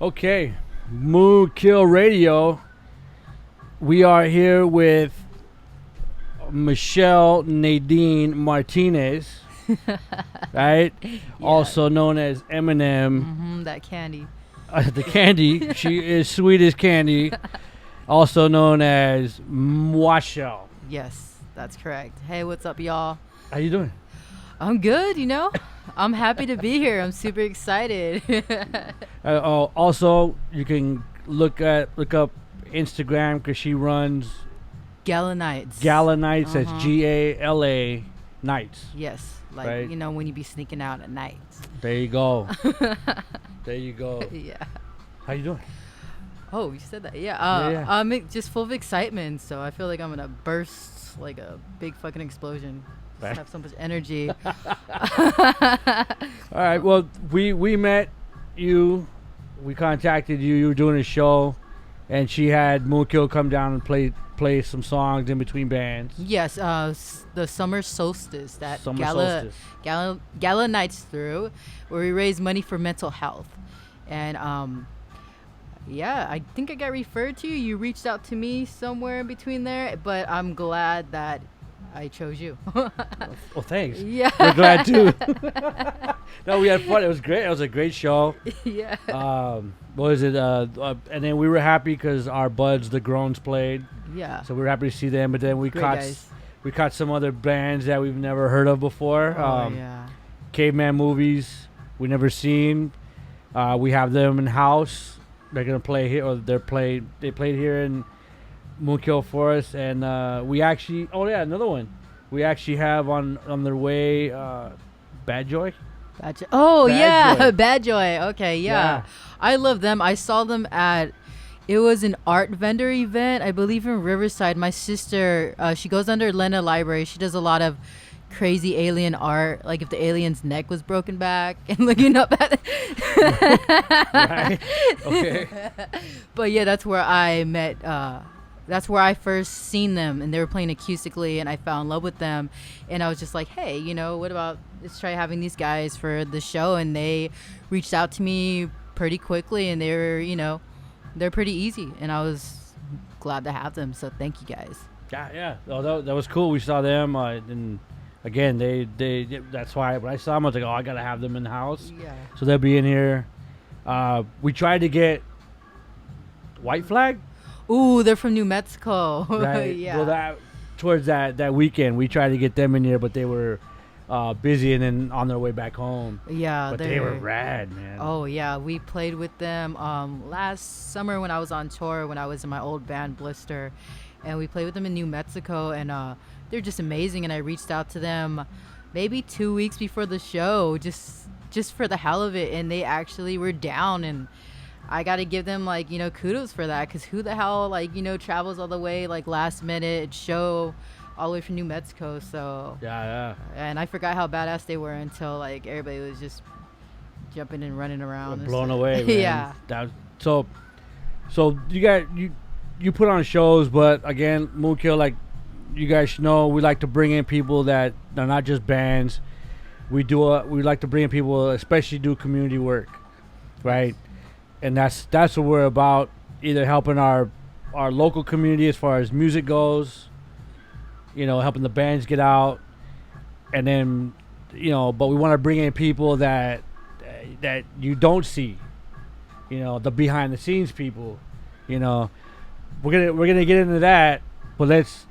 Okay, MoonKILL Radio. We are here with Michelle Nadine Martinez, right? Yeah. Also known as Eminem. That candy. The candy. She is sweet as candy. Also known as Michelle. Yes, that's correct. Hey, what's up, y'all? How you doing? I'm good, I'm happy to be here. I'm super excited. Also, you can look up Instagram because she runs Galanights. Galanights. That's Gala Nights. Yes, like right? When you be sneaking out at night. There you go. There you go. Yeah. How you doing? Oh, you said that. Yeah. Yeah. I'm just full of excitement, so I feel like I'm gonna burst like a big fucking explosion. Right. Have so much energy. All right. Well, we met you. We contacted you. You were doing a show, and she had MoonKILL come down and play some songs in between bands. Yes. The summer solstice that Gala Nights through, where we raise money for mental health, and yeah, I think I got referred to you. You reached out to me somewhere in between there, but I'm glad that I chose you. Well, thanks. Yeah. We're glad too. No, we had fun. It was great. It was a great show. Yeah. What was it? And then we were happy because our buds, the Groans, played. Yeah. So we were happy to see them. But then we caught some other bands that we've never heard of before. Yeah. Caveman Movies we never seen. We have them in house. They're gonna play here, or they played here in MoonKILL for us, and we actually another one. We actually have on their way Bad Joy. Oh, Bad yeah. Joy. Bad Joy. Okay, yeah. I love them. I saw them it was an art vendor event, I believe, in Riverside. My sister, she goes under Lena Library. She does a lot of crazy alien art, like if the alien's neck was broken back and looking up at it. Right. Okay. But yeah, that's where I met that's where I first seen them, and they were playing acoustically, and I fell in love with them, and I was just like, hey, what about let's try having these guys for the show? And they reached out to me pretty quickly, and they're pretty easy, and I was glad to have them, so thank you guys. Yeah. Oh, that was cool. We saw them, and again, they that's why when I saw them, I was like, oh, I gotta have them in the house. Yeah. So they'll be in here. We tried to get White Flag. Ooh, they're from New Mexico. Right. Yeah. Well, towards that weekend, we tried to get them in here, but they were busy and then on their way back home. Yeah. But they were rad, man. Oh yeah, we played with them last summer when I was on tour, when I was in my old band Blister, and we played with them in New Mexico, and they're just amazing. And I reached out to them maybe 2 weeks before the show, just for the hell of it, and they actually were down, and I got to give them kudos for that, because who the hell travels all the way last minute show all the way from New Mexico. So yeah. And I forgot how badass they were until everybody was just jumping and running around. Blown away, man. Yeah. So you put on shows, but again, MoonKILL, you guys know, we like to bring in people that are not just bands. We like to bring in people, especially do community work, right? And that's what we're about, either helping our local community as far as music goes, helping the bands get out, and then but we want to bring in people that you don't see, the behind the scenes people. We're gonna get into that, but let's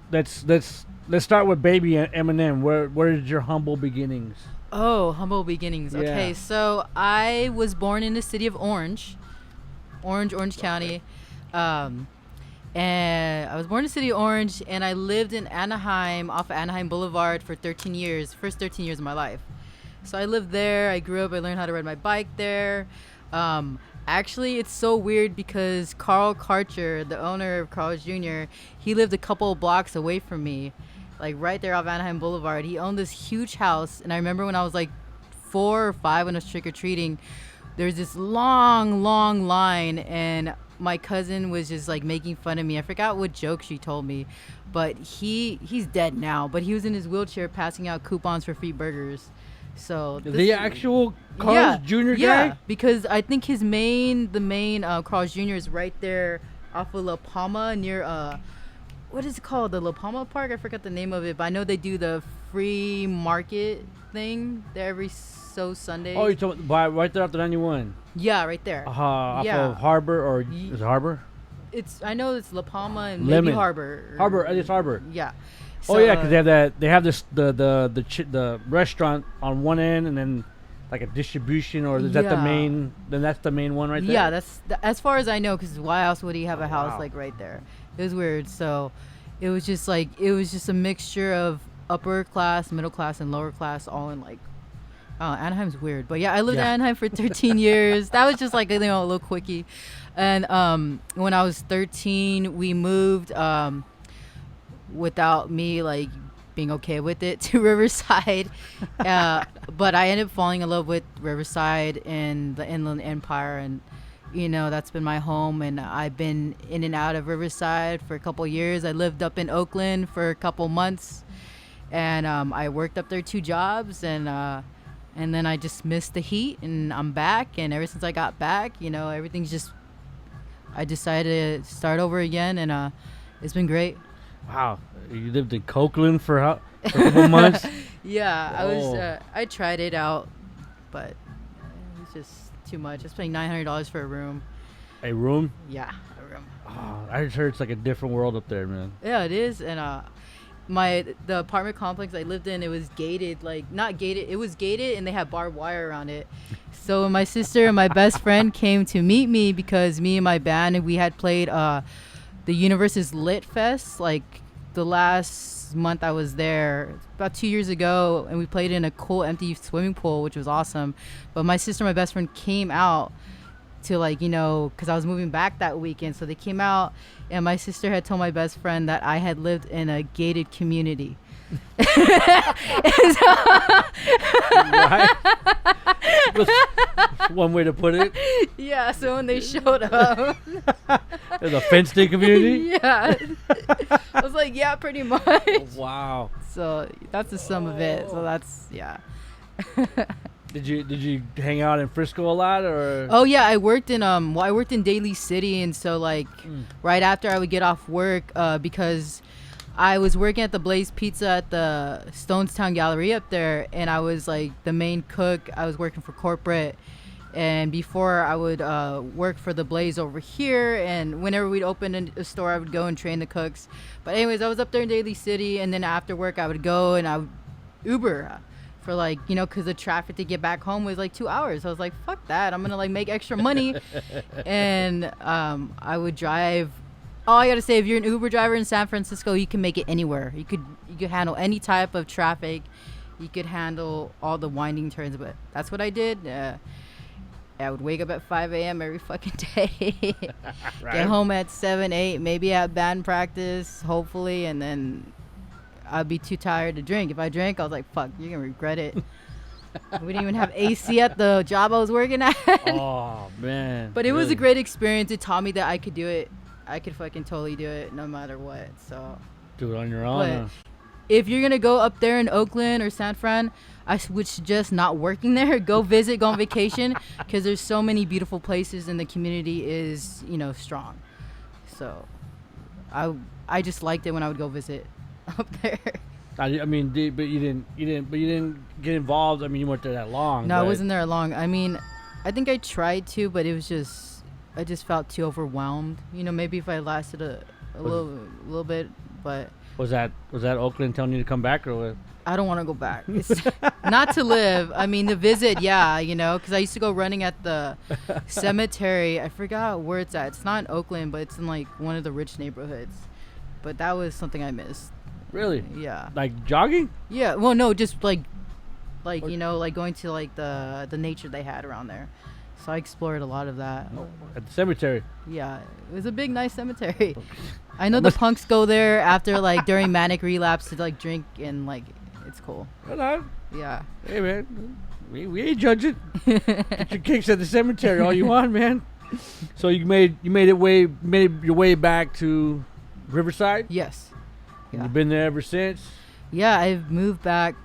start with Baby Eminem. Where is your humble beginnings? Oh, humble beginnings. Yeah. Okay, so I was born in the city of Orange County, and I was born in the city of Orange, and I lived in Anaheim, off of Anaheim Boulevard, for 13 years, first 13 years of my life. So I lived there. I grew up. I learned how to ride my bike there. Actually, it's so weird because Carl Karcher, the owner of Carl's Jr., he lived a couple of blocks away from me, right there off Anaheim Boulevard. He owned this huge house, and I remember when I was 4 or 5 when I was trick-or-treating, there's this long line, and my cousin was just making fun of me. I forgot what joke she told me, but he's dead now, but he was in his wheelchair passing out coupons for free burgers. So the actual Carl's Jr. Yeah, guy? because I think the main Carl's Jr. is right there off of La Palma near what is it called? The La Palma Park? I forgot the name of it, but I know they do the free market thing there every Sunday. Oh, you're talking right there after 91. Yeah, right there. Off of Harbor, or is it Harbor? I know it's La Palma and Lemon. maybe Harbor. Harbor, it's Harbor. Yeah. So, yeah, because they have this the restaurant on one end, and then like a distribution, or is that the main? Then that's the main one right there. Yeah, that's as far as I know. Because why else would he have a house like right there? It was weird. So it was just a mixture of upper class, middle class, and lower class, all in like. Anaheim's weird, but yeah, I lived in Anaheim for 13 years. That was just like a little quickie. And when I was 13, we moved without me like being okay with it to Riverside. But I ended up falling in love with Riverside and the Inland Empire, and that's been my home. And I've been in and out of Riverside for a couple years. I lived up in Oakland for a couple months, and I worked up there 2 jobs, and then I just missed the heat, and I'm back. And ever since I got back, everything's just, I decided to start over again, and it's been great. Wow, you lived in Copeland for a couple months? Yeah, I tried it out, but it was just too much. I was paying $900 for a room. A room? Yeah, a room. Oh, I just heard it's like a different world up there, man. Yeah, it is, and the apartment complex I lived in, it was gated, like not gated, it was gated, and they had barbed wire around it. So when my sister and my best friend came to meet me, because me and my band, we had played the Universe's Lit Fest like the last month I was there, about 2 years ago, and we played in a cool empty swimming pool, which was awesome. But my sister and my best friend came out to because I was moving back that weekend, so they came out, and my sister had told my best friend that I had lived in a gated community. Right. That's one way to put it. Yeah, so when they showed up, there's a fenced-in community. Yeah, I was like, yeah, pretty much. Wow. So that's the sum of it. So that's Did you hang out in Frisco a lot, or? Oh yeah, I worked in Daly City, and so right after I would get off work, because I was working at the Blaze Pizza at the Stonestown Gallery up there, and I was like the main cook. I was working for corporate, and before I would work for the Blaze over here, and whenever we'd open a store, I would go and train the cooks. But anyways, I was up there in Daly City, and then after work I would go and I would Uber for because the traffic to get back home was like 2 hours. I was like, fuck that, I'm gonna make extra money. And I would drive. All I gotta say, if you're an Uber driver in San Francisco, you can make it anywhere. You could handle any type of traffic. You could handle all the winding turns. But that's what I did. I would wake up at 5 a.m. every fucking day. Right. Get home at 7, 8, maybe at band practice, hopefully, and then I'd be too tired to drink. If I drank, I was like, fuck, you're gonna regret it. We didn't even have AC at the job I was working at. Oh, man. But it was a great experience. It taught me that I could do it. I could fucking totally do it no matter what. So do it on your own. But if you're gonna go up there in Oakland or San Fran, I would suggest not working there. Go visit, go on vacation, because there's so many beautiful places, and the community is, strong. So I just liked it when I would go visit up there. I mean, but you didn't get involved. I mean, you weren't there that long. No, I wasn't there long. I mean, I think I tried to, but it was just, I just felt too overwhelmed. Maybe if I lasted a little bit, but was that Oakland telling you to come back, or what? I don't want to go back. It's not to live. I mean, to visit, yeah, because I used to go running at the cemetery. I forgot where it's at. It's not in Oakland, but it's in like one of the rich neighborhoods. But that was something I missed. Really? Yeah. Like jogging? Yeah. Well, no, just like going to like the nature they had around there. So I explored a lot of that. Oh, at the cemetery? Yeah. It was a big, nice cemetery. I know the punks go there after during manic relapse to drink, and it's cool. Hello. Yeah. Hey man, we ain't judging. Get your kicks at the cemetery all you want, man. So you made your way back to Riverside? Yes. Yeah. You've been there ever since? Yeah, I've moved back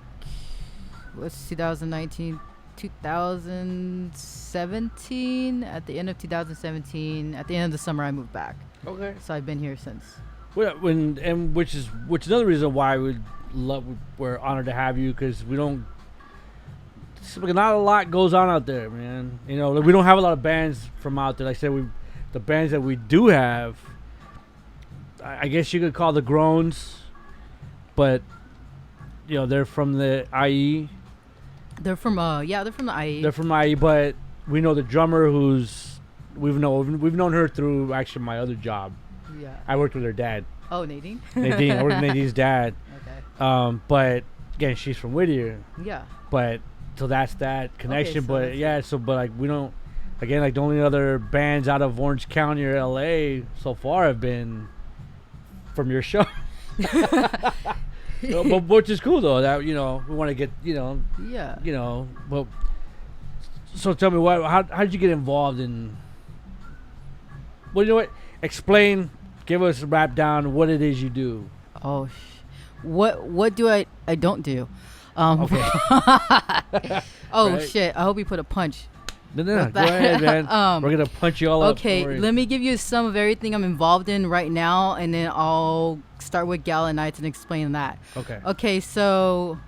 what's 2019? 2017. At the end of 2017, at the end of the summer, I moved back. Okay. So I've been here since. Which is another reason why we're honored to have you, because we don't. Not a lot goes on out there, man. You know, we don't have a lot of bands from out there. Like I said, the bands that we do have, I guess you could call the Groans, but you know, they're from the IE. They're from they're from the IE. They're from IE, but we know the drummer we've known her through actually my other job. Yeah. I worked with her dad. Oh, Nadine. Nadine. I worked with Nadine's dad. Okay. But again, she's from Whittier. Yeah. But so that's that connection. Okay, but like we don't. Again, like the only other bands out of Orange County or LA so far have been from your show. But which is cool though, that, you know, we want to get, you know. Yeah. You know, but so tell me, how did you get involved in? Well, you know what? Explain. Give us a wrap down what it is you do. Oh, what do I don't do? Okay. Oh right. shit! I hope you put a punch. No, go ahead, man. We're gonna punch you all up. Okay, let me give you some of everything I'm involved in right now, and then I'll start with Galanights and explain that. Okay. Okay, so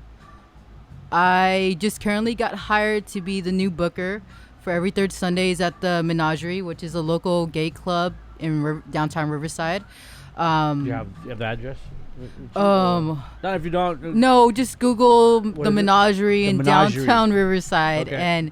I just currently got hired to be the new booker for every third Sundays at the Menagerie, which is a local gay club in downtown Riverside. You have the address? Not if you don't. No, just Google the Menagerie in downtown Riverside, okay. and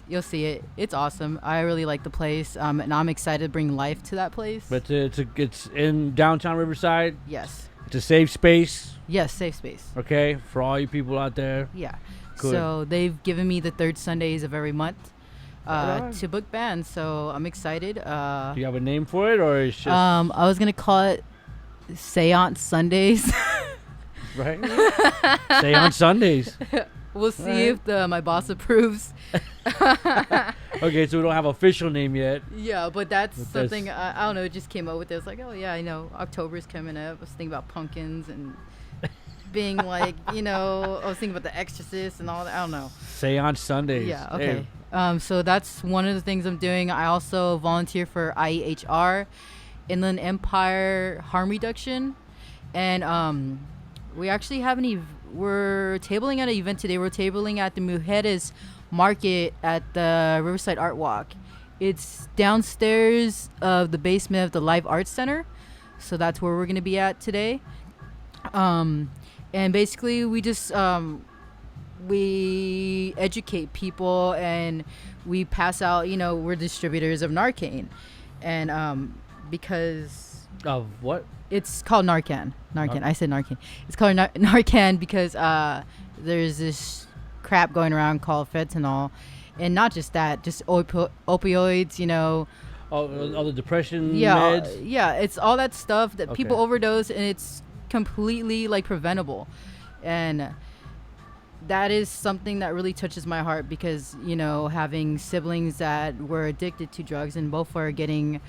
you'll see it. It's awesome. I really like the place, and I'm excited to bring life to that place. But it's in downtown Riverside. Yes. It's a safe space. Yes, safe space. Okay, for all you people out there. Yeah. Good. So they've given me the third Sundays of every month Right. to book bands. So I'm excited. Do you have a name for it, or it's just? I was gonna call it Seance Sundays. Right. Seance Sundays. We'll see if my boss approves. Okay, so we don't have official name yet. Yeah, but that's something I don't know. It just came up with it. It's like, oh yeah, I know October's coming up. I was thinking about pumpkins and being like, you know, I was thinking about The Exorcist and all that. I don't know. Seance Sundays. Yeah. Okay. Hey. So that's one of the things I'm doing. I also volunteer for IEHR, Inland Empire Harm Reduction, and we actually have we're tabling at an event today. We're tabling at the Mujeres Market at the Riverside Art Walk. It's downstairs of the basement of the Live Arts Center, so that's where we're gonna be at today. And basically we just we educate people, and we pass out, you know, we're distributors of Narcan, and because Of what? it's called Narcan. I said Narcan. It's called Narcan because there's this crap going around called fentanyl, and not just that, just opioids, you know. All the depression Yeah, meds? yeah, it's all that stuff that people Okay. overdose, and it's completely like preventable, and that is something that really touches my heart because, you know, having siblings that were addicted to drugs, and both are getting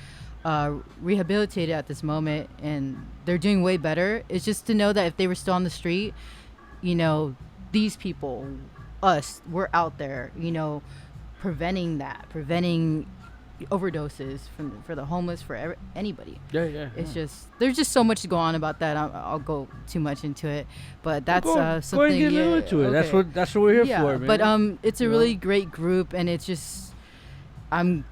rehabilitated at this moment, and they're doing way better. It's just to know that if they were still on the street, you know, these people, we're out there, you know, preventing overdoses for the homeless, for anybody. Yeah. It's just, there's just so much to go on about that. I'll go too much into it, but that's Go ahead something. and get a little into it. Okay. That's what we're here for, man. But it's a You really know? great group, and it's just, I'm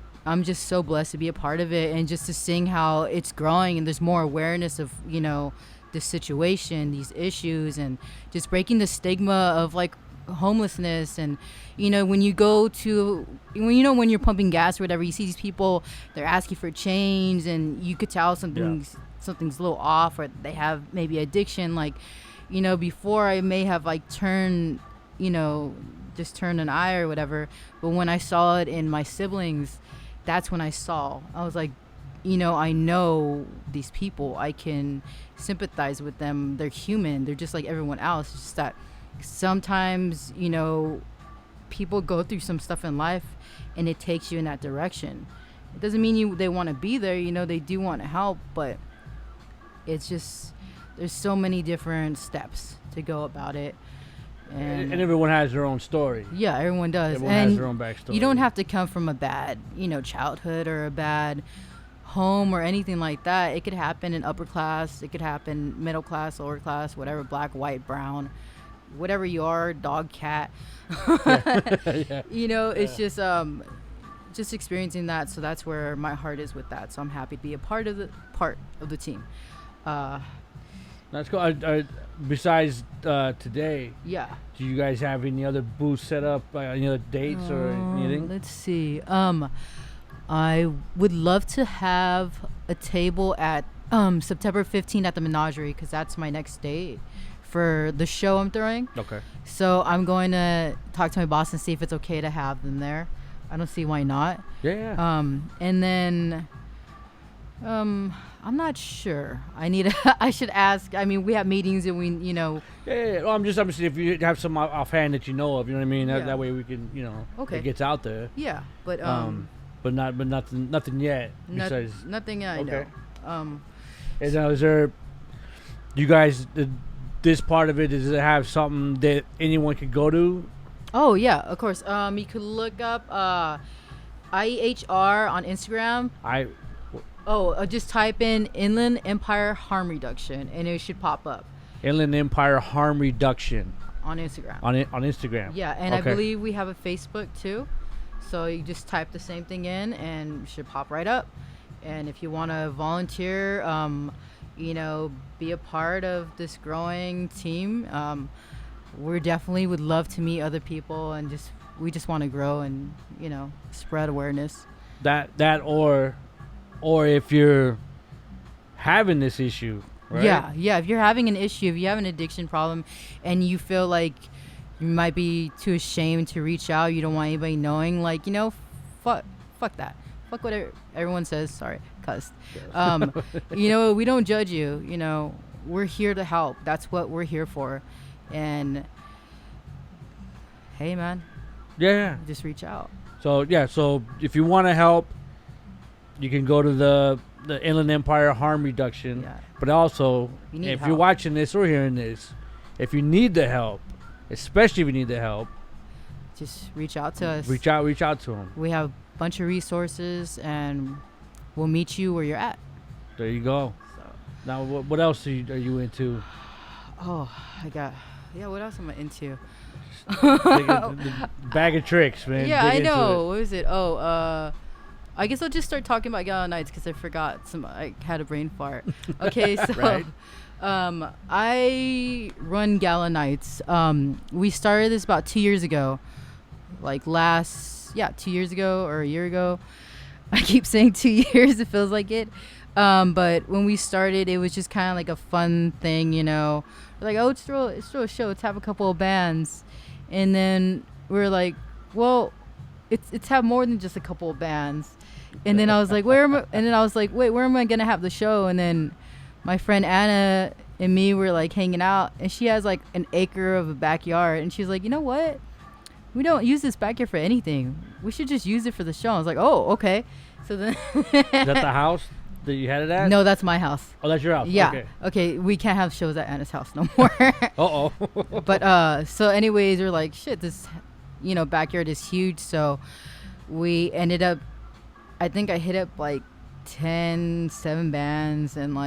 just so blessed to be a part of it, and just to seeing how it's growing, and there's more awareness of, you know, this situation, these issues, and just breaking the stigma of like homelessness. And, you know, when you're pumping gas or whatever, you see these people, they're asking for change, and you could tell something's a little off, or they have maybe addiction. Like, you know, before I may have like turned an eye or whatever, but when I saw it in my siblings, that's when I was like, you know, I know these people, I can sympathize with them, they're human, they're just like everyone else. It's just that sometimes, you know, people go through some stuff in life, and it takes you in that direction. It doesn't mean they want to be there, you know, they do want to help, but it's just, there's so many different steps to go about it. And everyone has their own story. Yeah, everyone does. Everyone and has their own backstory. You don't have to come from a bad, childhood or a bad home or anything like that. It could happen in upper class. It could happen middle class, lower class, whatever, black, white, brown, whatever you are, dog, cat. Yeah. It's just experiencing that. So that's where my heart is with that. So I'm happy to be a part of the team. That's cool. Besides today, yeah. Do you guys have any other booths set up? Any other dates or anything? Let's see. I would love to have a table at September 15th at the Menagerie, because that's my next date for the show I'm throwing. Okay. So I'm going to talk to my boss and see if it's okay to have them there. I don't see why not. Yeah. And then I'm not sure. I should ask. I mean, we have meetings and we. Yeah. Well, I'm just saying, if you have some offhand that you know of, you know what I mean. That way we can, okay. It gets out there. Yeah, but nothing yet. Besides nothing I know. And is there? You guys, this part of it, does it have something that anyone could go to? Oh yeah, of course. You could look up IEHR on Instagram. Just type in Inland Empire Harm Reduction and it should pop up. Inland Empire Harm Reduction. On Instagram. On Instagram. Yeah, and okay. I believe we have a Facebook too. So you just type the same thing in and it should pop right up. And if you want to volunteer, be a part of this growing team, we definitely would love to meet other people, and we just want to grow and, spread awareness. That or if you're having this issue, right? Yeah. If you're having an issue, if you have an addiction problem and you feel like you might be too ashamed to reach out, you don't want anybody knowing, fuck that. Fuck what everyone says. Sorry, cussed. We don't judge you. We're here to help. That's what we're here for. And hey, man. Yeah. Just reach out. So if you want to help, you can go to the Inland Empire Harm Reduction. Yeah. But also, if you're watching this or hearing this, if you need the help, especially if you need the help, just reach out to us. Reach out to them. We have a bunch of resources, and we'll meet you where you're at. There you go. So. Now, what else are you into? Oh, what else am I into? The bag of tricks, man. Yeah, I know. What is it? I guess I'll just start talking about Galanights because I forgot. I had a brain fart. Okay, so right. I run Galanights. We started this about 2 years ago. 2 years ago or a year ago. I keep saying 2 years. It feels like it. But when we started, it was just kind of like a fun thing, We're like, let's throw a show. Let's have a couple of bands. And then we're like, well, it's have more than just a couple of bands. And then I was like, wait, where am I going to have the show? And then my friend Anna and me were like hanging out, and she has like an acre of a backyard. And she's like, you know what? We don't use this backyard for anything. We should just use it for the show. I was like, oh, okay. So then is that the house that you had it at? No, that's my house. Oh, that's your house. Yeah. Okay. We can't have shows at Anna's house no more. Uh-oh. But so anyways, we're like, shit, this backyard is huge. So we ended up, I think I hit up like 7 bands, and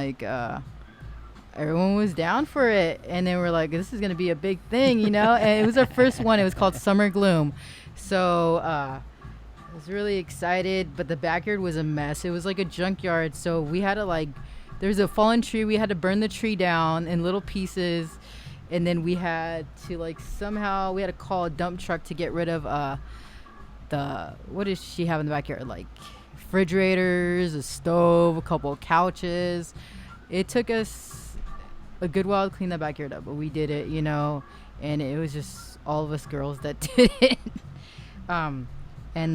everyone was down for it. And then we're like, this is going to be a big thing, and it was our first one. It was called Summer Gloom. So I was really excited, but the backyard was a mess. It was like a junkyard. So we had to there's a fallen tree. We had to burn the tree down in little pieces. And then we had to somehow we had to call a dump truck to get rid of what does she have in the backyard? Refrigerators, a stove, a couple of couches. It took us a good while to clean that backyard up, but we did it, and it was just all of us girls that did it. And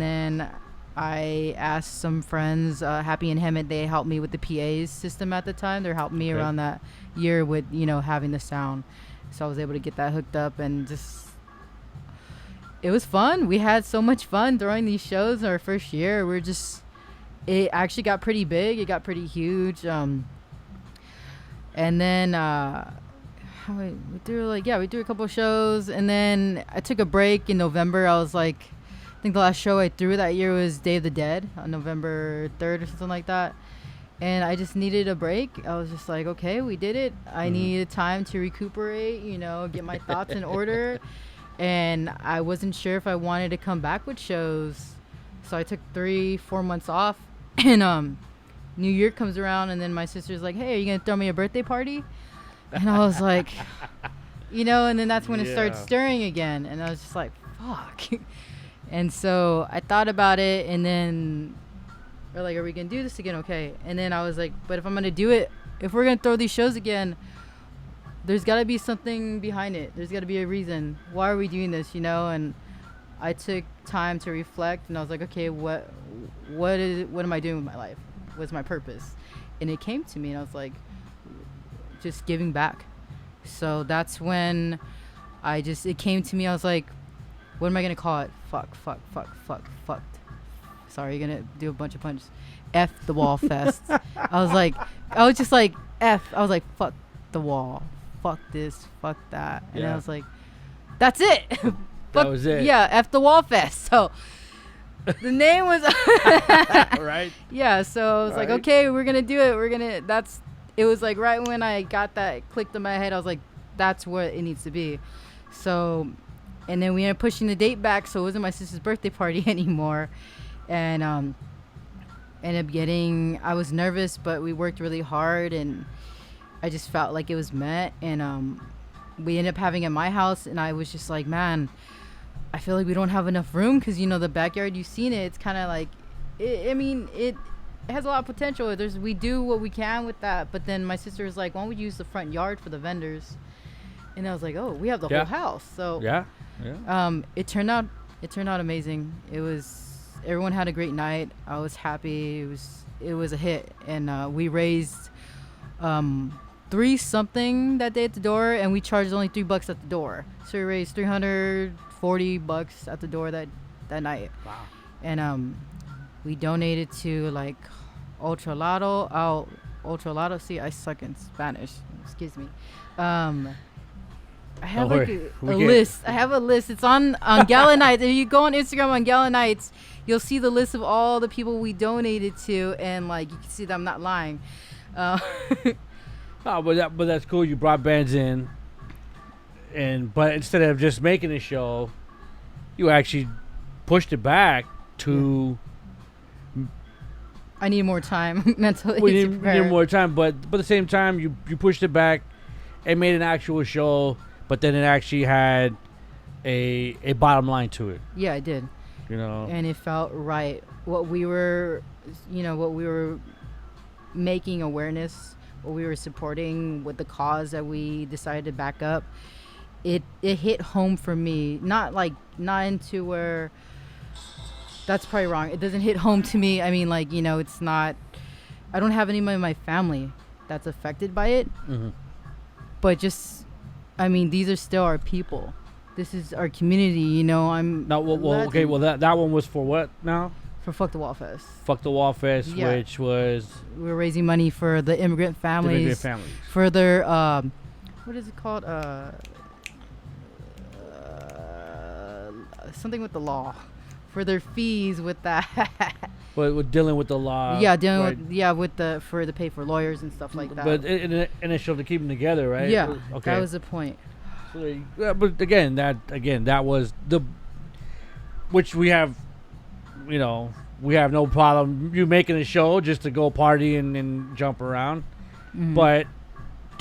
then I asked some friends, Happy and Hemet, they helped me with the PA system at the time. They're helping me around that year with, having the sound. So I was able to get that hooked up, and it was fun. We had so much fun throwing these shows in our first year. It actually got pretty big. It got pretty huge. And then we threw a couple of shows, and then I took a break in November. I was like, I think the last show I threw that year was Day of the Dead on November 3rd or something like that. And I just needed a break. I was just like, okay, we did it. I needed time to recuperate, get my thoughts in order. And I wasn't sure if I wanted to come back with shows. So I took 3-4 months off. And New Year comes around, and then my sister's like, hey, are you going to throw me a birthday party? And I was like, and then that's when it started stirring again. And I was just like, fuck. And so I thought about it, and then we're like, are we going to do this again? Okay. And then I was like, but if I'm going to do it, if we're going to throw these shows again, there's got to be something behind it. There's got to be a reason. Why are we doing this, And I took time to reflect, and I was like, okay, what am I doing with my life? What's my purpose? And it came to me, and I was like, just giving back. So that's when it came to me. I was like, what am I going to call it? Fucked. Sorry, you're going to do a bunch of punches. F the wall fest. I was just like, F. I was like, fuck the wall. Fuck this. Fuck that. And I was like, that's it. That was it. Yeah, F the wall fest. So the name was right. Yeah, so I was like, okay, we're going to do it. It was like right when I got that clicked in my head, I was like, that's what it needs to be. So, and then we ended up pushing the date back, so it wasn't my sister's birthday party anymore. And I was nervous, but we worked really hard, and I just felt like it was met. And we ended up having it at my house, and I was just like, man, I feel like we don't have enough room, because, the backyard, you've seen it. It's kind of like, it has a lot of potential. We do what we can with that, but then my sister was like, why don't we use the front yard for the vendors? And I was like, oh, we have the whole house. So it turned out amazing. Everyone had a great night. I was happy. It was a hit, and we raised $3 something that day at the door, and we charged only $3 at the door. So we raised $340 at the door that night. Wow. And we donated to like Ultra Lotto. See, I suck in Spanish. Excuse me. I have like a list. I have a list. It's on Galanights. If you go on Instagram on Galanights, you'll see the list of all the people we donated to, and like you can see that I'm not lying. But that's cool. You brought bands in, but instead of just making a show, you actually pushed it back to. I need more time mentally. We need more time, but at the same time, you pushed it back and made an actual show, but then it actually had a bottom line to it. Yeah, I did. And it felt right. What we were making awareness, what we were supporting with the cause that we decided to back up, it hit home for me. Not into where. That's probably wrong. It doesn't hit home to me. I mean, it's not. I don't have anyone in my family that's affected by it. Mm-hmm. But these are still our people. This is our community. I'm. No, okay. Well, that one was for what now? For Fuck the Wall Fest. Fuck the Wall Fest, yeah. Which was. We were raising money for the immigrant families. For their what is it called? Something with the law. For their fees with that. But with dealing with the law. Yeah, with the pay for lawyers and stuff like that. But initial to keep them together, right? Yeah. Okay. That was the point. So, but that was which we have, we have no problem you making a show just to go party and jump around. Mm-hmm. But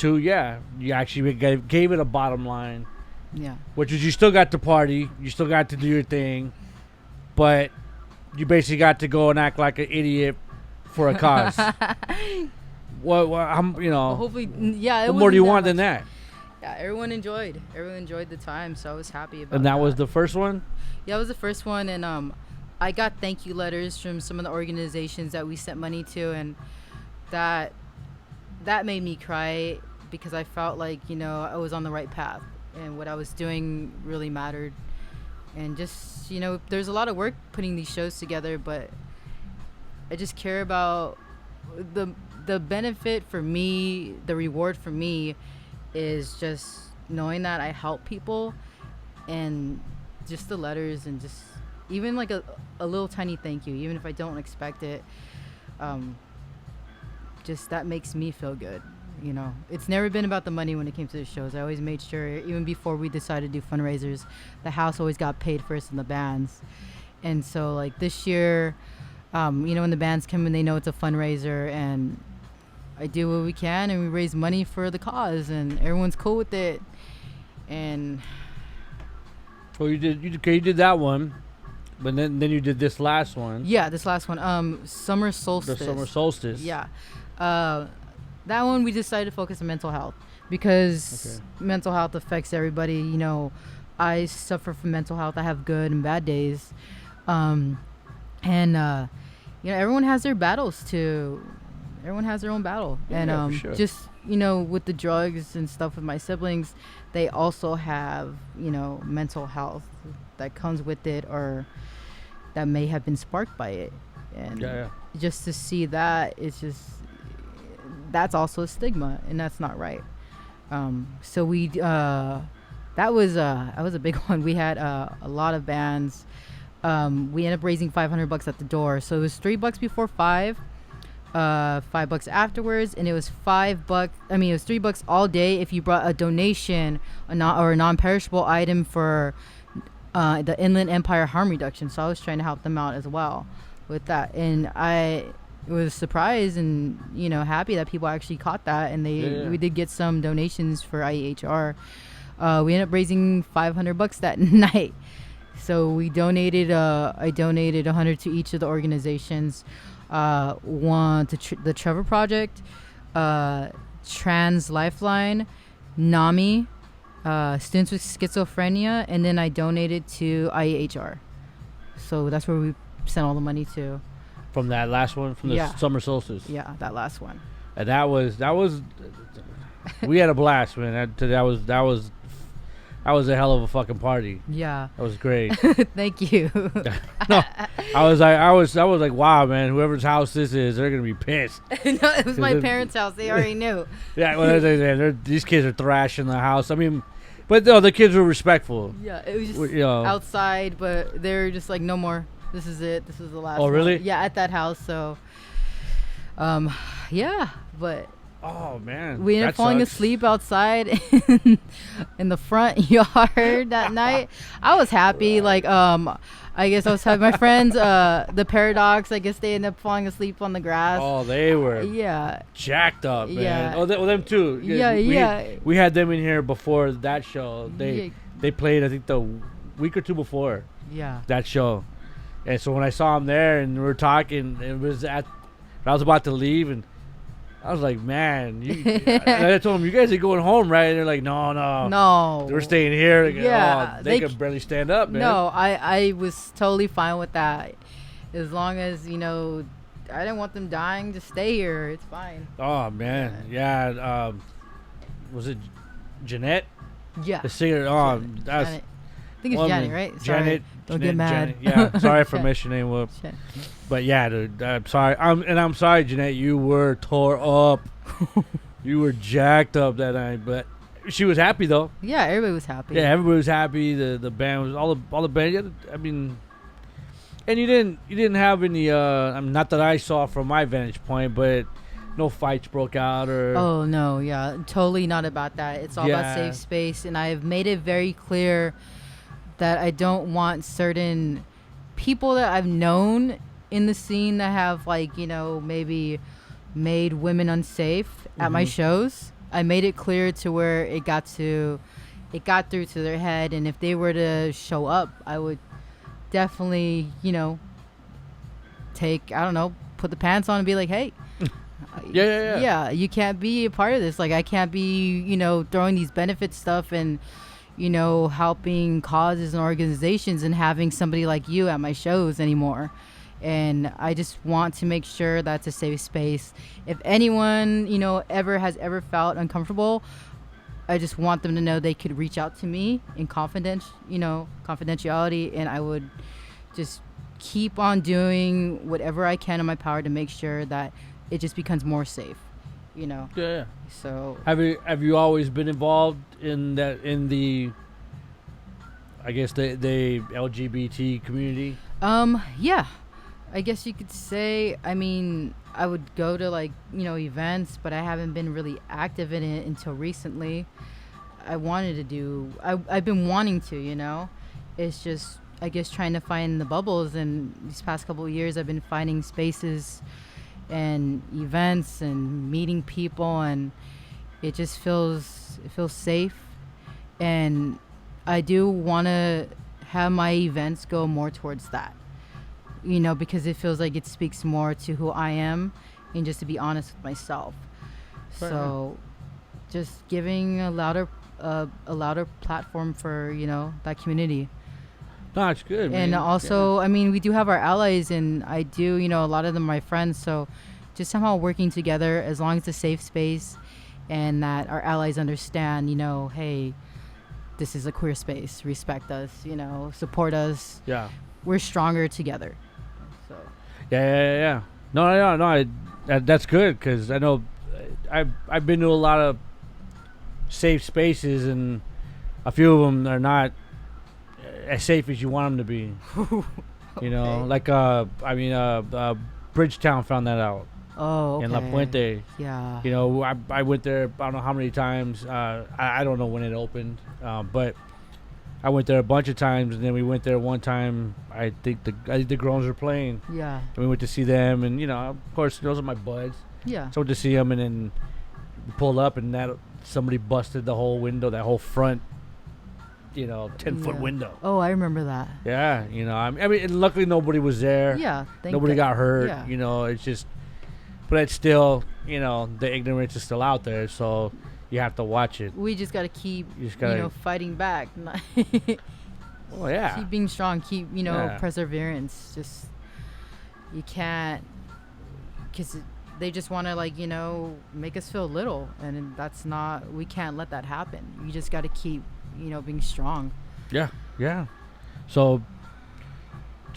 you actually gave it a bottom line. Yeah. Which is you still got to party, you still got to do your thing. But you basically got to go and act like an idiot for a cause. Hopefully, yeah. What more do you want than that? Yeah, everyone enjoyed the time, so I was happy about. And that was the first one. Yeah, it was the first one, and I got thank you letters from some of the organizations that we sent money to, and that made me cry because I felt like I was on the right path and what I was doing really mattered. And just, there's a lot of work putting these shows together, but I just care about the benefit for me, the reward for me is just knowing that I help people, and just the letters, and just even like a little tiny thank you, even if I don't expect it. Just that makes me feel good. You know, it's never been about the money when it came to the shows. I always made sure, even before we decided to do fundraisers, the house always got paid first in the bands. And so like this year, you know, when the bands come in, they know it's a fundraiser, and I do what we can, and we raise money for the cause, and everyone's cool with it. And well, you did that one, but then you did this last one. yeah, this last one, summer solstice. The summer solstice. Yeah. That one we decided to focus on mental health, because mental health affects everybody. You know, I suffer from mental health. I have good and bad days. And you know, everyone has their battles too. Everyone has their own battle. Yeah, and for sure. just, you know, with the drugs and stuff with my siblings, they also have, you know, mental health that comes with it, or that may have been sparked by it. And just to see that, it's just, that's also a stigma, and that's not right. So we that was a big one. We had a lot of bands. We ended up raising $500 at the door. So it was $3 before 5, $5 afterwards, and it was $5. I mean, it was $3 all day if you brought a donation, or a non-perishable item for the Inland Empire harm reduction. So I was trying to help them out as well with that, and I was surprised and, you know, happy that people actually caught that, and we did get some donations for IEHR. We ended up raising $500 that night. So we donated. I donated 100 to each of the organizations. One to the Trevor Project, Trans Lifeline, NAMI, Students with Schizophrenia, and then I donated to IEHR. So that's where we sent all the money to. From that last one, from the summer solstice. Yeah, that last one. And that was. We had a blast, man. That was a hell of a fucking party. Yeah. That was great. Thank you. No, I was like, wow, man. Whoever's house this is, they're gonna be pissed. No, it was my parents' house. They already knew. Yeah, well, these kids are thrashing the house. I mean, but no, the kids were respectful. Yeah, it was just outside, but they're just like, no more. This is it. This is the last. Oh, really? One. Yeah, at that house. So, yeah, but. Oh man, we ended up falling asleep outside in the front yard that night. I was happy. Like, I guess I was having my friends, the Paradox. I guess they ended up falling asleep on the grass. Oh, they were jacked up, man. Yeah. Oh, them too. Yeah, we had them in here before that show. They played, I think, the week or two before. Yeah. That show, and so when I saw them there and we were talking, I was about to leave and. I was like, man, I told them, you guys are going home, right? And they're like, no. We're staying here. Yeah. They could barely stand up, man. No, I was totally fine with that. As long as, you know, I didn't want them dying. Just stay here. It's fine. Oh, man. Yeah. Was it Jeanette? Yeah. The singer. Oh, that's. Janet. I think it's Janet, right? Sorry. Janet. Don't get mad. Janet. Yeah. Sorry for messing your name up. But yeah, dude, I'm sorry. I'm sorry, Jeanette. You were tore up. You were jacked up that night, but she was happy though. Yeah, everybody was happy. Yeah, everybody was happy. The band was all the band. I mean, and you didn't have any. Not that I saw from my vantage point, but no fights broke out or. Oh no, yeah, totally not about that. It's all about safe space, and I've made it very clear that I don't want certain people that I've known in the scene that have, like, you know, maybe made women unsafe at my shows. I made it clear to where it got through to their head, and if they were to show up, I would definitely, you know, put the pants on and be like, hey, yeah, you can't be a part of this. Like, I can't be, you know, throwing these benefit stuff and, you know, helping causes and organizations and having somebody like you at my shows anymore. And I just want to make sure that's a safe space. If anyone, you know, has ever felt uncomfortable, I just want them to know they could reach out to me in confidentiality, and I would just keep on doing whatever I can in my power to make sure that it just becomes more safe. you know. Yeah. So Have you always been involved in the I guess the LGBT community? Yeah, I guess you could say. I mean, I would go to like, you know, events, but I haven't been really active in it until recently. I've been wanting to, you know. It's just, I guess, trying to find the bubbles, and these past couple of years I've been finding spaces and events and meeting people, and it feels safe. And I do want to have my events go more towards that, you know, because it feels like it speaks more to who I am, and just to be honest with myself. Right. So just giving a louder platform for, you know, that community. No, it's good. And man. also, I mean, we do have our allies, and I do, you know, a lot of them are my friends. So just somehow working together, as long as it's a safe space and that our allies understand, you know, hey, this is a queer space. Respect us, you know, support us. Yeah. We're stronger together. So. Yeah. No. That's good, because I know I've been to a lot of safe spaces, and a few of them are not as safe as you want them to be. You know, like Bridgetown found that out. Oh, okay. In La Puente. Yeah. You know, I went there, I don't know how many times. I don't know when it opened, but I went there a bunch of times, and then we went there one time. I think the Groans were playing. Yeah. And we went to see them, and, you know, of course, those are my buds. Yeah. So to see them, and then we pulled up, and somebody busted the whole window, that whole front, you know, 10-foot window. Oh, I remember that. Yeah, you know, I mean, luckily nobody was there. Yeah. Nobody got hurt. Yeah. You know, it's just, but it's still, you know, the ignorance is still out there, so you have to watch it. We just got to keep, you know, fighting back. Oh, yeah. Keep being strong. Keep, you know, Yeah. perseverance. Just, you can't, because they just want to, like, you know, make us feel little, and we can't let that happen. You just got to keep, you know, being strong. Yeah. So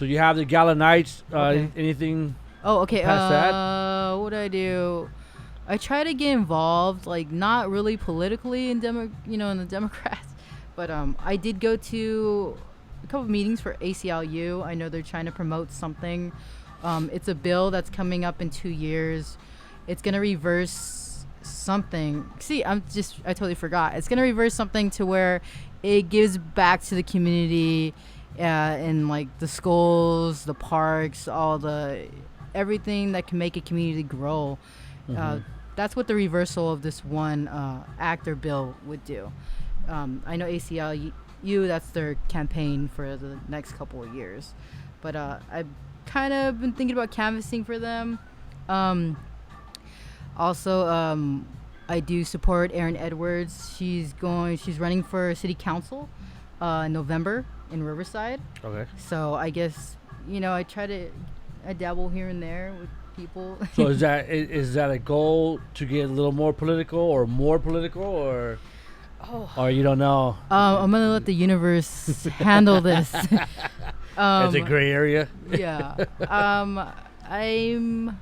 you have the Galanights. Okay. Anything? Oh, okay. Past that? What do I do? I try to get involved, like, not really politically in the Democrats, but I did go to a couple of meetings for ACLU. I know they're trying to promote something. It's a bill that's coming up in 2 years. It's gonna reverse something. See, I totally forgot. It's gonna reverse something to where it gives back to the community, in like the schools, the parks, everything that can make a community grow. Mm-hmm. That's what the reversal of this one act or bill would do. I know ACLU, that's their campaign for the next couple of years. But I've kind of been thinking about canvassing for them. Also, I do support Erin Edwards. She's running for city council in November in Riverside. Okay. So I guess, you know, I dabble here and there with people. So is that a goal to get a little more political, or or you don't know? I'm gonna let the universe handle this. It's a gray area. Yeah. I'm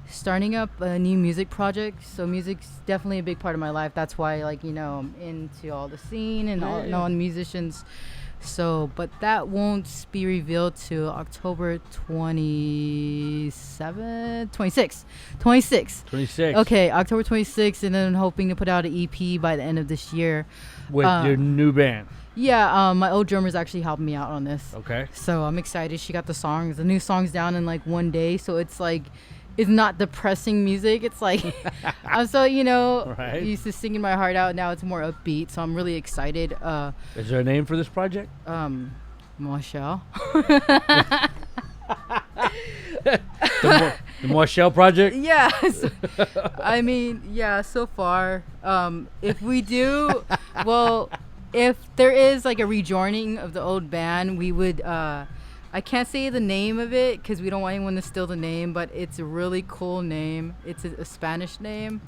starting up a new music project, so music's definitely a big part of my life. That's why, like, you know, I'm into all the scene and all the musicians. So, but that won't be revealed to October 26. Okay, October 26th, and then I'm hoping to put out an EP by the end of this year. With your new band. Yeah, my old drummer's actually helping me out on this. Okay. So I'm excited. She got the new songs down in like one day, so it's like, it's not depressing music. It's like, I'm so, you know, used to singing my heart out. Now it's more upbeat, so I'm really excited. Is there a name for this project? Michelle. The Michelle project? Yeah. I mean, yeah, so far. If we do, well, if there is like a rejoining of the old band, we would, I can't say the name of it because we don't want anyone to steal the name, but it's a really cool name. It's a Spanish name.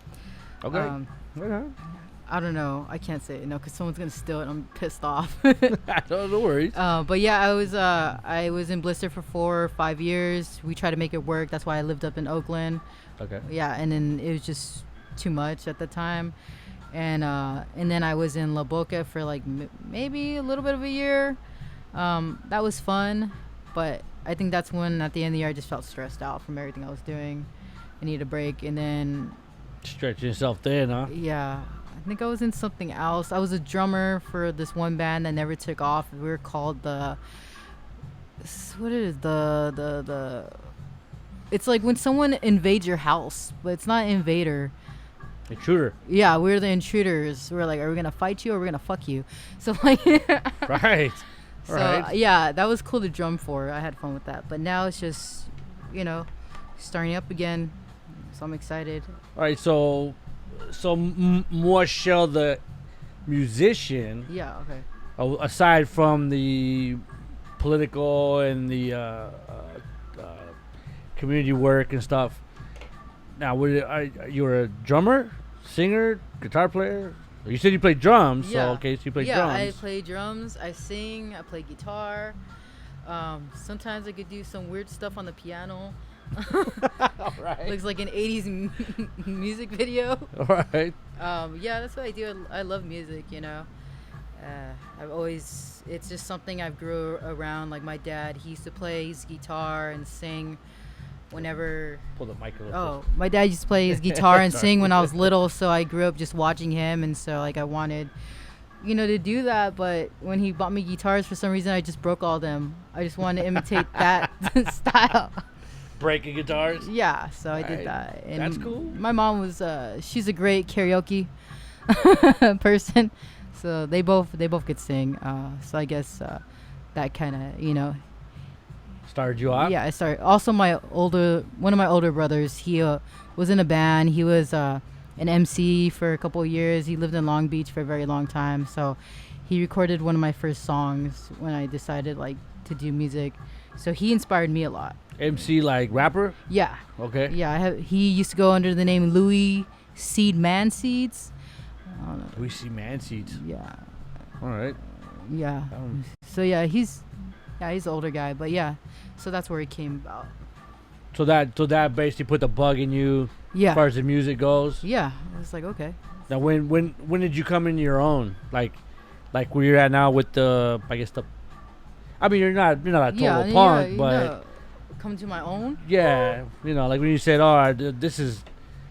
Okay. I don't know. I can't say it, no, because someone's gonna steal it. I'm pissed off. No worries. But yeah, I was in Blister for 4 or 5 years. We tried to make it work. That's why I lived up in Oakland. Okay. Yeah, and then it was just too much at the time. And then I was in La Boca for like maybe a little bit of a year. That was fun, but I think that's when at the end of the year I just felt stressed out from everything I was doing. I needed a break, and then Stretching yourself thin, huh? yeah, I think I was in something else. I was a drummer for this one band that never took off. We were called the it's like when someone invades your house, but it's not invader. Intruder. Yeah, we're the intruders. We're like, are we gonna fight you or we're gonna fuck you? So like, Right. so Right. yeah, that was cool to drum for. I had fun with that. But now it's just, starting up again. So I'm excited. All right. So Michelle, the musician, Yeah. Okay. aside from the political and the community work and stuff. Now, you were a drummer, singer, guitar player? You said you played drums, Yeah. so okay, so you played Yeah, drums. I play drums. I sing. I play guitar. Sometimes I could do some weird stuff on the piano. All right. Looks like an 80s music video. All right. Yeah, that's what I do. I love music, it's just something I've grew around. Like my dad, he used to play his guitar and sing whenever. Pull the mic a little Oh, my dad used to play his guitar and Sorry. sing when I was little, so I grew up just watching him, and so like I wanted, to do that. But when he bought me guitars, for some reason, I just broke all them. I just wanted to imitate that style. breaking guitars. Yeah, so I Right. did that. And That's cool. My mom was she's a great karaoke person, so they both could sing. So I guess that kind of Started you off? yeah. I started. Also, one of my older brothers, he was in a band. He was an MC for a couple of years. He lived in Long Beach for a very long time. So he recorded one of my first songs when I decided like to do music. So he inspired me a lot. MC like rapper? Yeah. Okay. Yeah, he used to go under the name Louis Seed Man Seeds. I don't know. We see man seeds. Yeah. All right. Yeah. So yeah, he's an older guy, but yeah. So that's where it came about. So that basically put the bug in you Yeah. as far as the music goes. Yeah. I was like, okay. Now when did you come into your own? Like where you're at now with the I mean you're not a total punk, but come to my own. yeah, like when you said, "Oh, this is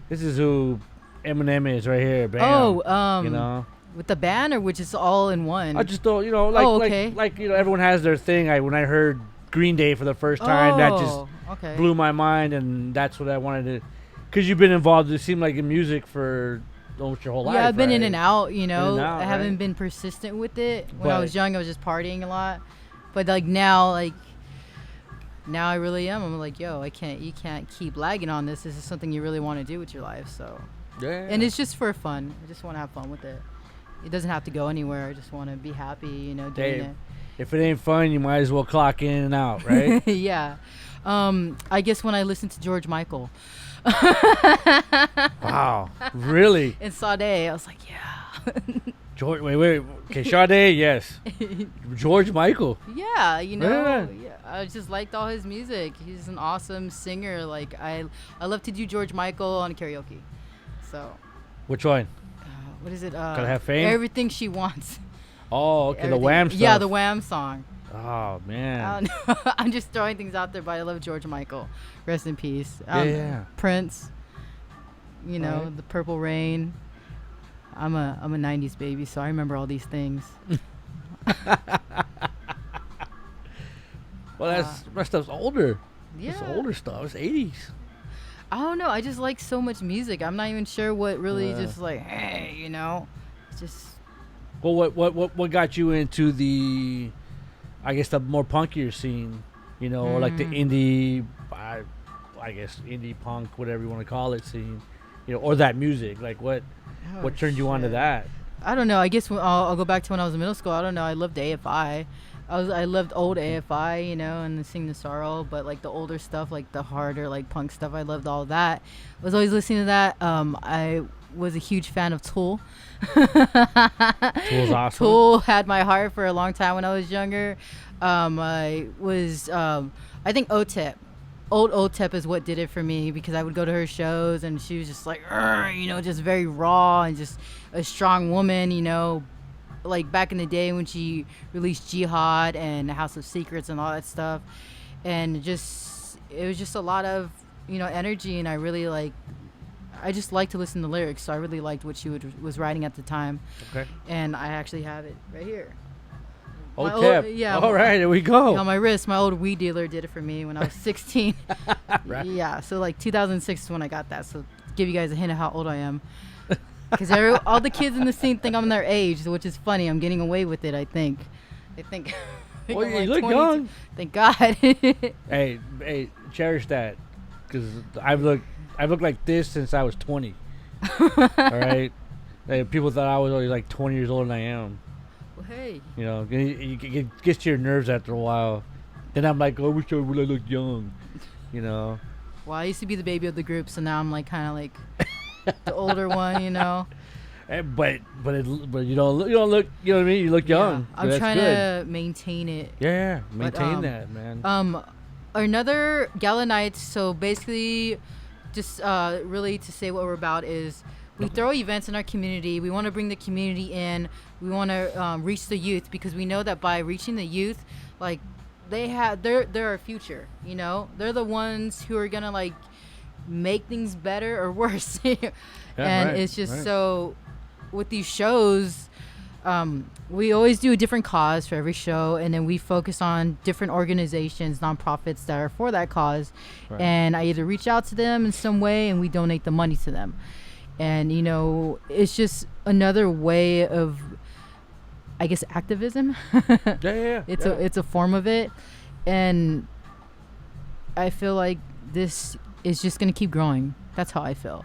who Eminem is right here." Bam. Oh, with the band or which is all in one. I just thought, okay. like everyone has their thing. When I heard Green Day for the first time, that just okay. blew my mind, and that's what I wanted to. Because you've been involved, it seemed like in music for almost your whole life. Yeah, I've been right? in and out. out, I haven't right? been persistent with it. When I But- was young, I was just partying a lot. But like now I really am. I'm like, yo, you can't keep lagging on this. This is something you really want to do with your life. So, Yeah. and it's just for fun. I just want to have fun with it. It doesn't have to go anywhere. I just want to be happy, doing Dave, if it ain't fun, you might as well clock in and out, right? it. Yeah. I guess when I listened to George Michael Wow. Really? and Sade, I was like, yeah. George, wait. Okay, Sade, yes. George Michael. Yeah, Yeah. I just liked all his music. He's an awesome singer. Like I love to do George Michael on karaoke. So, Which one? what is it? Gotta Have Fame? Everything She Wants. Oh, okay, the Everything. Wham stuff. Yeah, the Wham song. Oh, man. I don't know. I'm just throwing things out there, but I love George Michael. Rest in peace. Yeah. Prince. Right. The Purple Rain. I'm a 90s baby, so I remember all these things. Well, that stuff's older. Yeah. It's older stuff. It's 80s. I don't know. I just like so much music. I'm not even sure what really Yeah. just like, hey, It's just Well, what got you into the, I guess, the more punkier scene? Like the indie, I guess indie punk, whatever you want to call it, scene. Or that music. Like what turned you on to shit. that? I don't know. I guess I'll go back to when I was in middle school. I don't know. I loved AFI. I loved old AFI, and Sing the Sorrow, but like the older stuff, like the harder like punk stuff, I loved all that. I was always listening to that. I was a huge fan of Tool. Tool's awesome. Tool had my heart for a long time when I was younger. I was I think OTEP. old Otep is what did it for me, because I would go to her shows and she was just like, just very raw and just a strong woman, like back in the day when she released Jihad and House of Secrets and all that stuff. And it was just a lot of, energy, and I just like to listen to lyrics, so I really liked what she was writing at the time. Okay. And I actually have it right here. Yeah. All right, here we go. On my wrist, my old weed dealer did it for me when I was 16. Right. Yeah, so like 2006 is when I got that. So to give you guys a hint of how old I am. Because all the kids in the scene think I'm their age, which is funny. I'm getting away with it, I think. They think... Well, you look young. Thank God. Hey, cherish that, because I've looked like this since I was 20. All right, people thought I was only like 20 years older than I am. Well, hey. It gets to your nerves after a while. Then I'm like, oh, I wish I really looked young. Well, I used to be the baby of the group, so now I'm like kind of like the older one. But you don't look, you know what I mean? You look young. Yeah, I'm trying to maintain it. Yeah, maintain that, man. Another Galanights. So basically, just really to say what we're about is we throw events in our community. We want to bring the community in. We want to reach the youth, because we know that by reaching the youth, like they're our future. They're the ones who are gonna like make things better or worse. It's just so. With these shows, we always do a different cause for every show, and then we focus on different organizations, nonprofits that are for that cause. Right. And I either reach out to them in some way and we donate the money to them. And it's just another way of, I guess, activism. It's a form of it, and I feel like this is just going to keep growing. That's how I feel.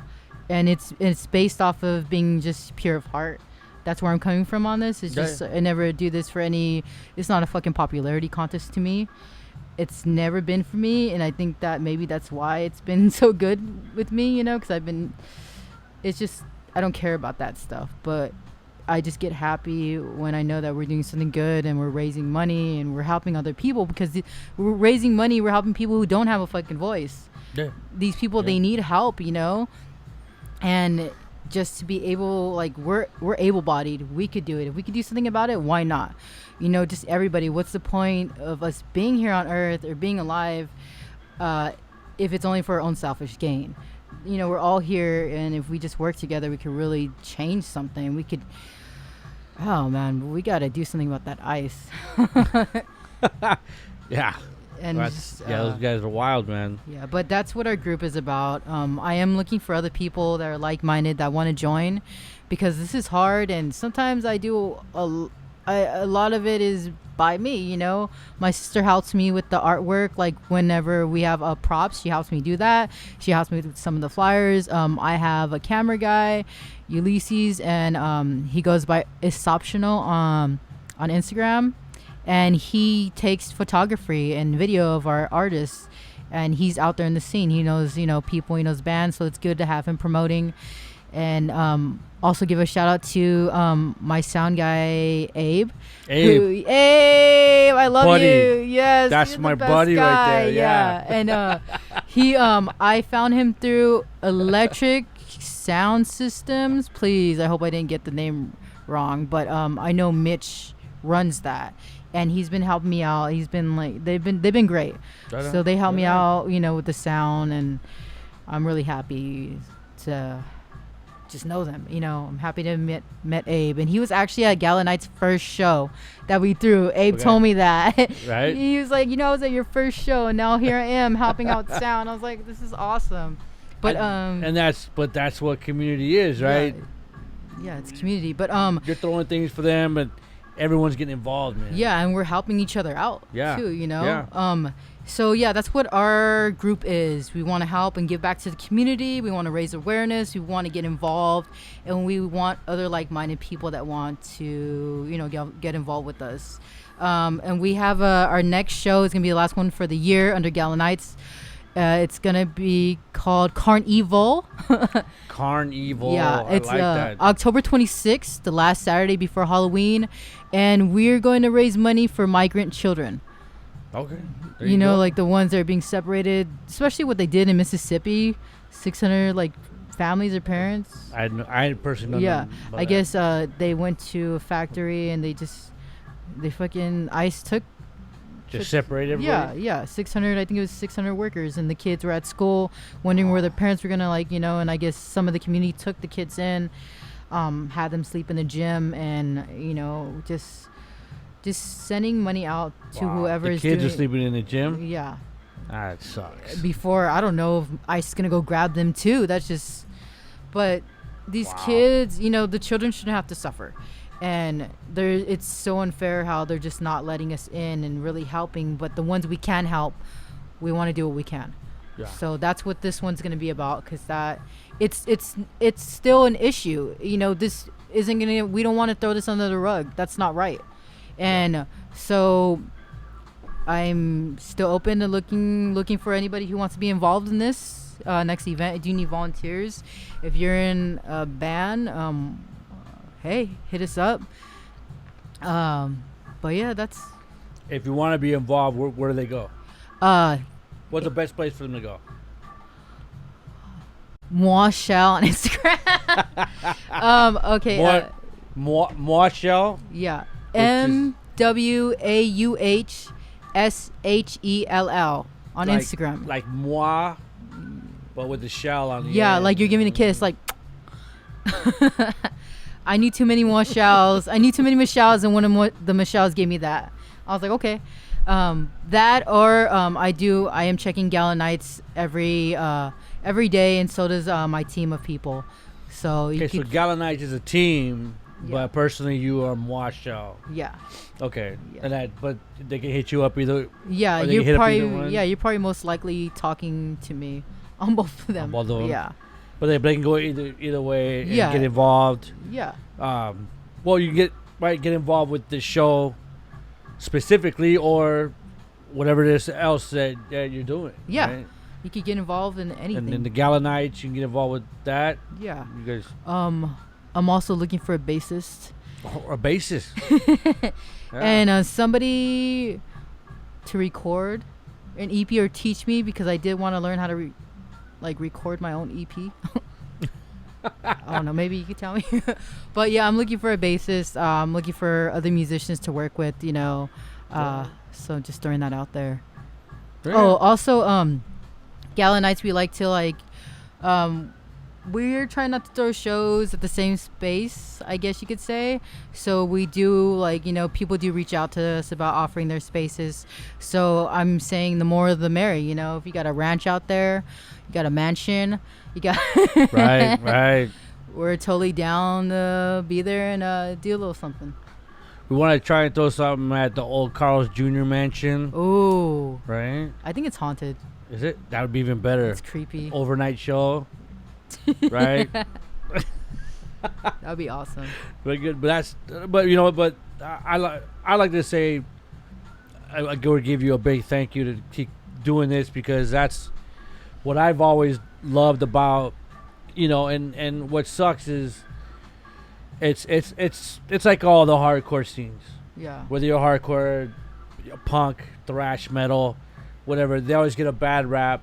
And it's based off of being just pure of heart. That's where I'm coming from on this. It's just I never do this for any. It's not a fucking popularity contest to me. It's never been for me, and I think that maybe that's why it's been so good with me. Because it's just I don't care about that stuff, but I just get happy when I know that we're doing something good and we're raising money and we're helping other people, because we're raising money. We're helping people who don't have a fucking voice. Yeah. These people, they need help, And just to be able, like, we're able-bodied. We could do it. If we could do something about it, why not? Just everybody. What's the point of us being here on Earth or being alive if it's only for our own selfish gain? We're all here, and if we just work together, we could really change something. We could... Oh, man, we got to do something about that ice. Yeah. And those guys are wild, man. Yeah, but that's what our group is about. I am looking for other people that are like-minded that want to join, because this is hard, and sometimes I do a lot of it is by me. My sister helps me with the artwork. Like whenever we have props, she helps me do that. She helps me with some of the flyers. I have a camera guy, Ulysses, and he goes by Isoptional on Instagram. And he takes photography and video of our artists, and he's out there in the scene. He knows, people, he knows bands, so it's good to have him promoting. And also give a shout out to my sound guy, Abe. Abe, I love buddy. you. Yes, that's my buddy guy. right there. Yeah. And he, I found him through Electric Sound Systems. Please, I hope I didn't get the name wrong, but I know Mitch runs that. And he's been helping me out. He's been like, they've been great. So they help me out, with the sound, and I'm really happy to just know them. I'm happy to met Abe, and he was actually at Galanights' first show that we threw. Abe told me that. Right. He was like, I was at your first show, and now here I am helping out sound. I was like, this is awesome. But that's what community is, right? Yeah, it's community. But you're throwing things for them, and everyone's getting involved, man. Yeah, and we're helping each other out too, Yeah. So yeah, that's what our group is. We want to help and give back to the community. We want to raise awareness. We want to get involved, and we want other like-minded people that want to, get involved with us. And we have our next show is gonna be the last one for the year under Galanights. It's gonna be called Carnival. Carnival. Yeah, it's I like that. October 26th, the last Saturday before Halloween, and we're going to raise money for migrant children. Okay. You know, like the ones that are being separated, especially what they did in Mississippi, 600 like families or parents. I personally don't know. Yeah, I guess they went to a factory and they fucking ICE took. Just separate everybody? Yeah, 600, I think it was 600 workers, and the kids were at school wondering where their parents were going to, like, you know, and I guess some of the community took the kids in, had them sleep in the gym, and, you know, just sending money out to whoever is doing. The kids are sleeping in the gym? Yeah. That sucks. Before, I don't know if ICE is going to go grab them, too. That's just, but these kids, you know, the children shouldn't have to suffer. And it's so unfair how they're just not letting us in and really helping. But the ones we can help, we want to do what we can. Yeah. So that's what this one's going to be about, because that it's still an issue. You know, this isn't going to. We don't want to throw this under the rug. That's not right. And so I'm still open to looking for anybody who wants to be involved in this next event. Do you need volunteers? If you're in a band, hey, hit us up. But yeah, that's. If you want to be involved, where do they go? What's the best place for them to go? Michelle on Instagram. Okay. Michelle. Yeah. MWAUHSHELL on Instagram. Like moi, but with the shell on the Yeah, end. like you're giving a kiss, like. I need too many Michelles. I need too many Michelles, and one of the Michelles gave me that. I was like, okay. That or I am checking Galanights every day, and so does my team of people. So okay, so Galanights is a team, but personally you are Michelle. Yeah. Okay. Yeah. But they can hit you up either. Yeah, you're probably most likely talking to me on both of them. On both of them. Yeah. But they can go either way and get involved. Yeah. Well, you get involved with the show specifically, or whatever it is else that you're doing. Yeah. Right? You could get involved in anything. And then the Galanights, you can get involved with that. Yeah. You guys. I'm also looking for a bassist. Oh, a bassist. Yeah. And somebody to record an EP or teach me, because I did want to learn how to record my own EP. I don't know, maybe you could tell me. But yeah, I'm looking for a bassist. I'm looking for other musicians to work with, you know. So just throwing that out there. Yeah. Oh, also Galanights, we like to we're trying not to throw shows at the same space, I guess you could say. So we do, people do reach out to us about offering their spaces. So I'm saying the more the merry, you know. If you got a ranch out there, you got a mansion, you got right. We're totally down to be there and do a little something. We want to try and throw something at the old Carl's Jr. mansion. Ooh. Right? I think it's haunted. Is it? That would be even better. It's creepy. Overnight show. Right? That would be awesome. But you know, but I like to say, I would give you a big thank you to keep doing this, because that's what I've always loved about, you know, and what sucks is it's like all the hardcore scenes. Yeah. Whether you're hardcore, punk, thrash metal, whatever, they always get a bad rap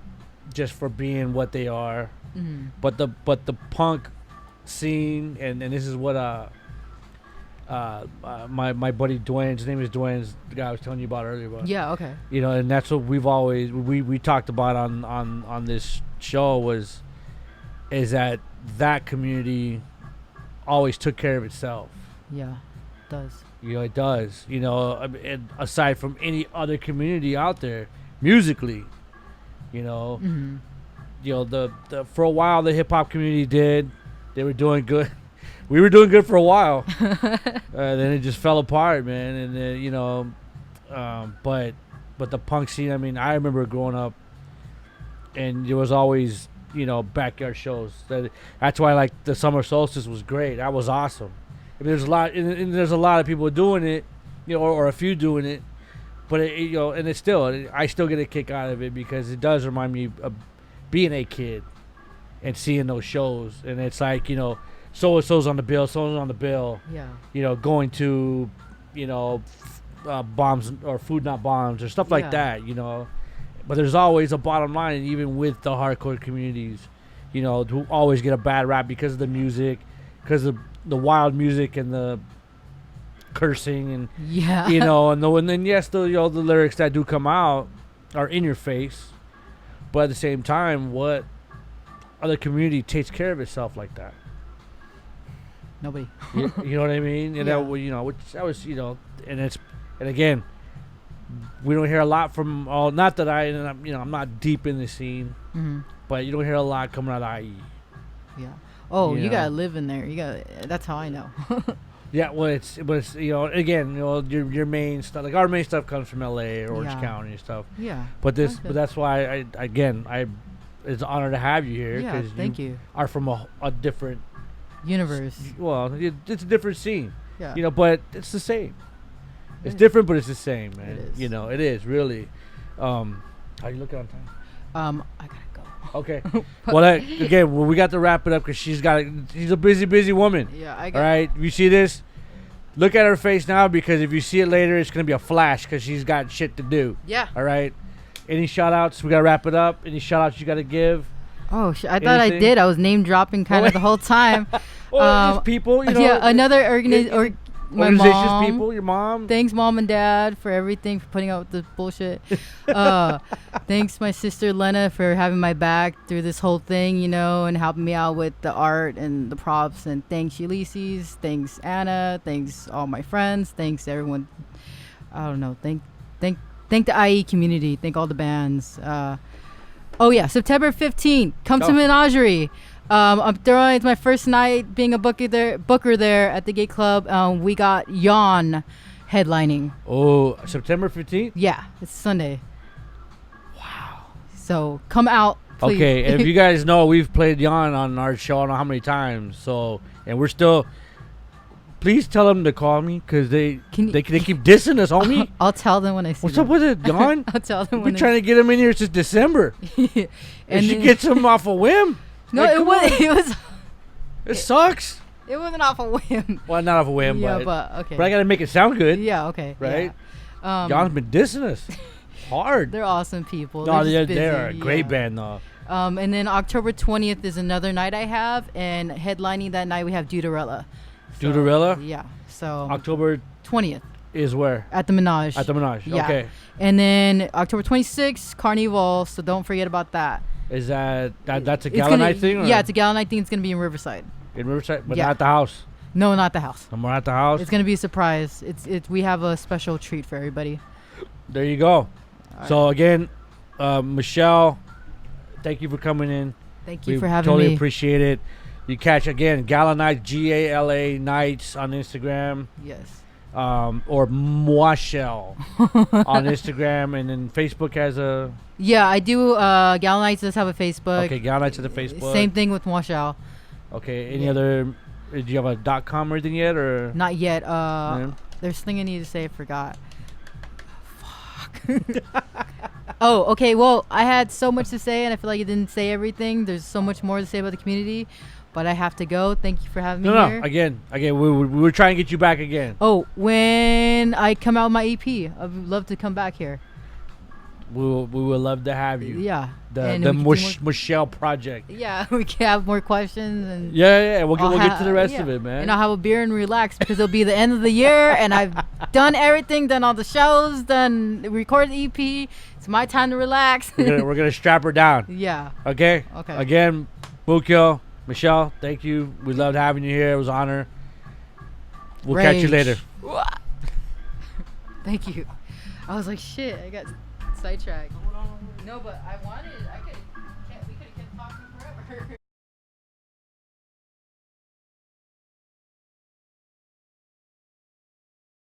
just for being what they are. Mm-hmm. But the punk scene, and this is what my buddy Dwayne, his name is Dwayne, the guy I was telling you about earlier. Yeah, okay. You know, and that's what we've always we talked about on this show is that community always took care of itself. Yeah, it does. You know, it does. You know, and aside from any other community out there, musically, you know. Mm-hmm. You know, the for a while the hip hop community they were doing good. We were doing good for a while. Then it just fell apart, man. And then, you know, but the punk scene. I mean, I remember growing up, and there was always, you know, backyard shows. That's why, like, the summer solstice was great. That was awesome. I mean, there's a lot of people doing it, you know, or a few doing it. But you know, and I still get a kick out of it, because it does remind me of being a kid and seeing those shows. And it's like, you know, so-and-so's on the bill, so-and-so's on the bill. Yeah. You know, going to, you know, bombs or food not bombs or stuff like Yeah. that, you know. But there's always a bottom line, even with the hardcore communities, you know, who always get a bad rap because of the music, because of the wild music and the cursing and Yeah. you know, and then yes, the lyrics that do come out are in your face, but at the same time, what other community takes care of itself like that? Nobody. You know what I mean? And Yeah. that, you know, which that was, you know, and again, we don't hear a lot from all. Not that I'm not deep in the scene, Hmm. but you don't hear a lot coming out of IE. Yeah. Oh, You you know. gotta live in there. You got. That's how I know. Yeah, well, it's you know, again, you know, your main stuff, like our main stuff comes from LA or Orange Yeah. County and stuff. Yeah. But Sounds good. that's why it's an honor to have you here. Yeah. Thank you. Are from a different, Universe. well, it's a different scene, Yeah. you know, but it's the same. It's It- different, but it's the same, man. It is. You know, it is really. How you looking on time? I gotta go. Okay. Well, again, we got to wrap it up because she's a busy woman. Yeah. I All got. right, you see this? Look at her face now, because if you see it later, it's gonna be a flash because she's got shit to do. Yeah. All right. Any shout outs? We gotta wrap it up. Any shout outs you gotta give? Oh, I thought I Anything? did. I was name dropping kind of the whole time. Or these people, you know, yeah. Another my organizations, mom. people, your mom. Thanks, Mom and Dad, for everything, for putting up with the bullshit. Thanks, my sister Lena, for having my back through this whole thing, you know, and helping me out with the art and the props. And thanks, Ulysses. Thanks, Anna. Thanks, all my friends. Thanks, everyone. I don't know. Thank the IE community. Thank all the bands. Oh yeah, September 15th. Come to Oh. Menagerie. I'm throwing. It's my first night being a booker there at the Gay Club. We got Yawn headlining. Oh, September 15th. Yeah, it's Sunday. Wow. So come out, please. Okay, and if you guys know, we've played Yon on our show, I don't know how many times. So, and we're still. Please tell them to call me because they keep dissing us, homie. I'll tell them when I see What's them. up with it, Yon? I'll tell them We've when been trying to get him in here since December, and she then- gets him off a whim. No, Like, it come was. on. It was. It sucks. It wasn't off a whim. Well, not off a whim, Yeah, but but okay. I gotta make it sound good, Yeah. Okay. right? Yeah. Yon's been dissing us hard. They're awesome people. No, They're just they're a busy, great yeah. band though. And then October 20th is another night I have, and headlining that night we have Deuterella. Deuterella? Yeah. So October 20th is where? at the Menage. At the Menage. Yeah. Okay. And then October 26th, Carnival. So don't forget about that. Is that's a It's Gala gonna- night thing? Or Yeah, it's a Gala night thing. It's gonna be in Riverside. in Riverside, but Yeah. not at the house. No, not the house. No more at the house. It's gonna be a surprise. We have a special treat for everybody. There you go. So again, Michelle, thank you for coming in. Thank you We for having totally me. appreciate it. You catch again Galanights, GALA Nights on Instagram, Yes. or Moishelle on Instagram, and then Facebook has a Yeah, I do. Galanights does have a Facebook. okay. Galanights on the Facebook. Same thing with Moishelle. Okay. Any Yeah. other? Do you have a .com or anything yet, or? Not yet. Yeah. There's something I need to say. I forgot. Fuck. Oh, okay. Well, I had so much to say, and I feel like I didn't say everything. There's so much more to say about the community, but I have to go. Thank you for having me No, here. Again, we were trying to get you back again. Oh, when I come out with my EP, I would love to come back here. We will love to have you. Yeah. The And the we can do more- Michelle project. Yeah, we can have more questions and. Yeah. We'll I'll get to the rest yeah. of it, man. And I'll have a beer and relax because it'll be the end of the year and I've done everything, done all the shows, recorded the EP. It's my time to relax. we're gonna strap her down. Yeah. Okay. Okay. Again, MoonKIll, Michelle, thank you. We loved having you here. It was an honor. We'll catch you Rage. later. Thank you. I was like, shit, I got sidetracked. No, but we could have kept talking forever.